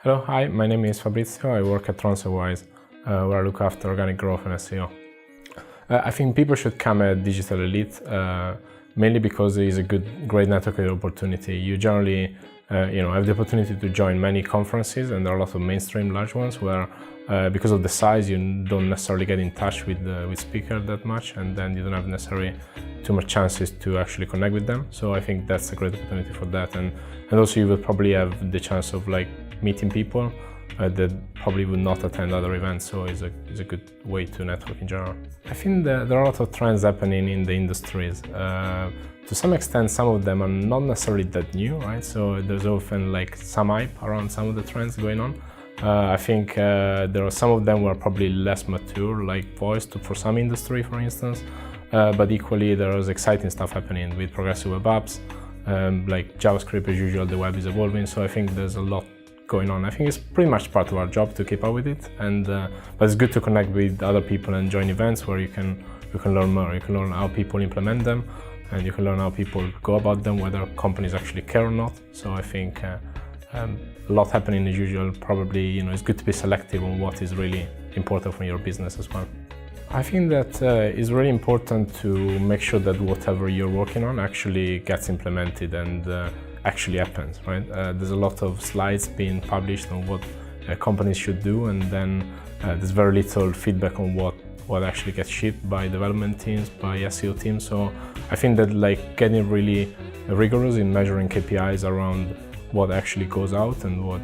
Hello, hi, my name is Fabrizio. I work at TransferWise, where I look after organic growth and SEO. I think people should come at Digital Elite, mainly because it is a great networking opportunity. You generally have the opportunity to join many conferences, and there are a lot of mainstream large ones where, because of the size, you don't necessarily get in touch with speakers that much, and then you don't have necessarily too much chances to actually connect with them. So I think that's a great opportunity for that, and also you will probably have the chance of meeting people that probably would not attend other events, so it's a good way to network in general. I think there are a lot of trends happening in the industries. To some extent, some of them are not necessarily that new, right? So there's often some hype around some of the trends going on. I think there are some of them were probably less mature, like voice for some industry, for instance. But equally, there is exciting stuff happening with progressive web apps. Like JavaScript, as usual, the web is evolving, so I think there's a lot going on. I think it's pretty much part of our job to keep up with it, but it's good to connect with other people and join events where you can learn more. You can learn how people implement them, and you can learn how people go about them, whether companies actually care or not. So I think a lot happening as usual. Probably it's good to be selective on what is really important for your business as well. I think that it's really important to make sure that whatever you're working on actually gets implemented and actually happens, right? There's a lot of slides being published on what companies should do, and then there's very little feedback on what actually gets shipped by development teams, by SEO teams. So I think that getting really rigorous in measuring KPIs around what actually goes out, and what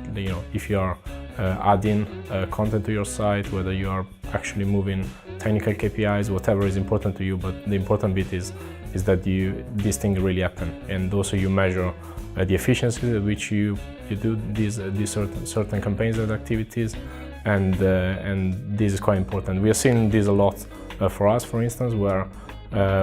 if you are adding content to your site, whether you are actually moving technical KPIs, whatever is important to you. But the important bit is that these things really happen, and also you measure the efficiency at which you do these certain campaigns and activities, and this is quite important. We are seeing this a lot for us, for instance, where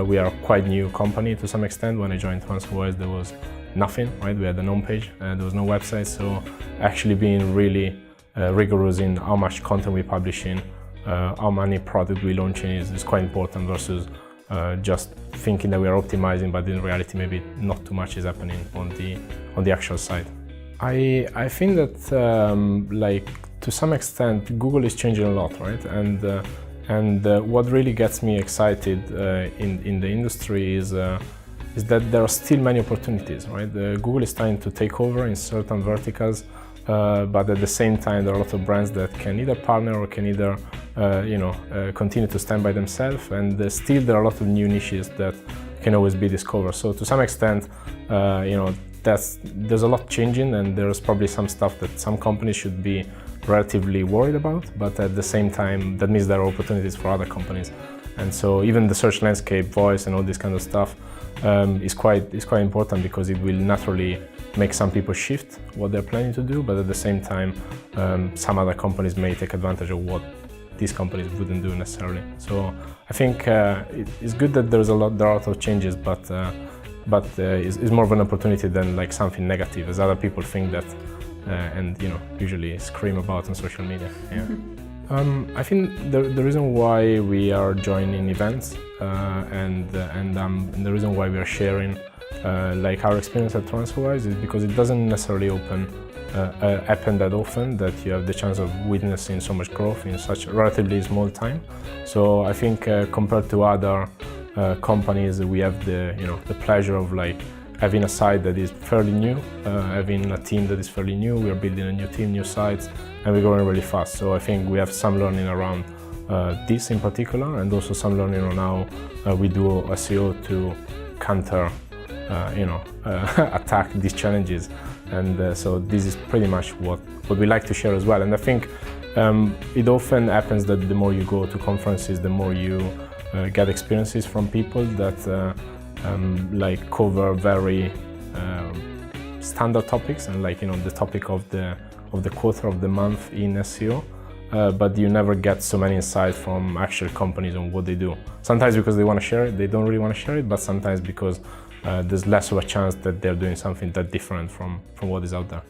we are quite new company to some extent. When I joined TransferWise, there was nothing, right? We had an home page, there was no website, so actually being really rigorous in how much content we publish in, how many products we launch in is quite important, versus just thinking that we are optimizing, but in reality maybe not too much is happening on the actual site. I think that to some extent Google is changing a lot, right? And what really gets me excited in the industry is that there are still many opportunities, right? Google is trying to take over in certain verticals, but at the same time there are a lot of brands that can either partner or can either continue to stand by themselves, and still there are a lot of new niches that can always be discovered. So to some extent, there's a lot changing, and there's probably some stuff that some companies should be relatively worried about, but at the same time that means there are opportunities for other companies. And so even the search landscape, voice and all this kind of stuff is quite important, because it will naturally make some people shift what they're planning to do, but at the same time some other companies may take advantage of what these companies wouldn't do necessarily. So I think it's good that there are a lot of changes, but it's more of an opportunity than like something negative, as other people think that and usually scream about on social media. Yeah. I think the reason why we are joining events and the reason why we are sharing our experience at TransferWise is because it doesn't necessarily happen that often that you have the chance of witnessing so much growth in such a relatively small time. So I think compared to other companies, we have the pleasure of having a site that is fairly new, having a team that is fairly new. We are building a new team, new sites, and we're growing really fast. So I think we have some learning around this in particular, and also some learning on how we do SEO to counter attack these challenges. And so this is pretty much what we like to share as well. And I think it often happens that the more you go to conferences, the more you get experiences from people that cover very standard topics, and the topic of the quarter of the month in SEO. But you never get so many insights from actual companies on what they do. Sometimes because they want to share it, they don't really want to share it, but sometimes because there's less of a chance that they're doing something that different from what is out there.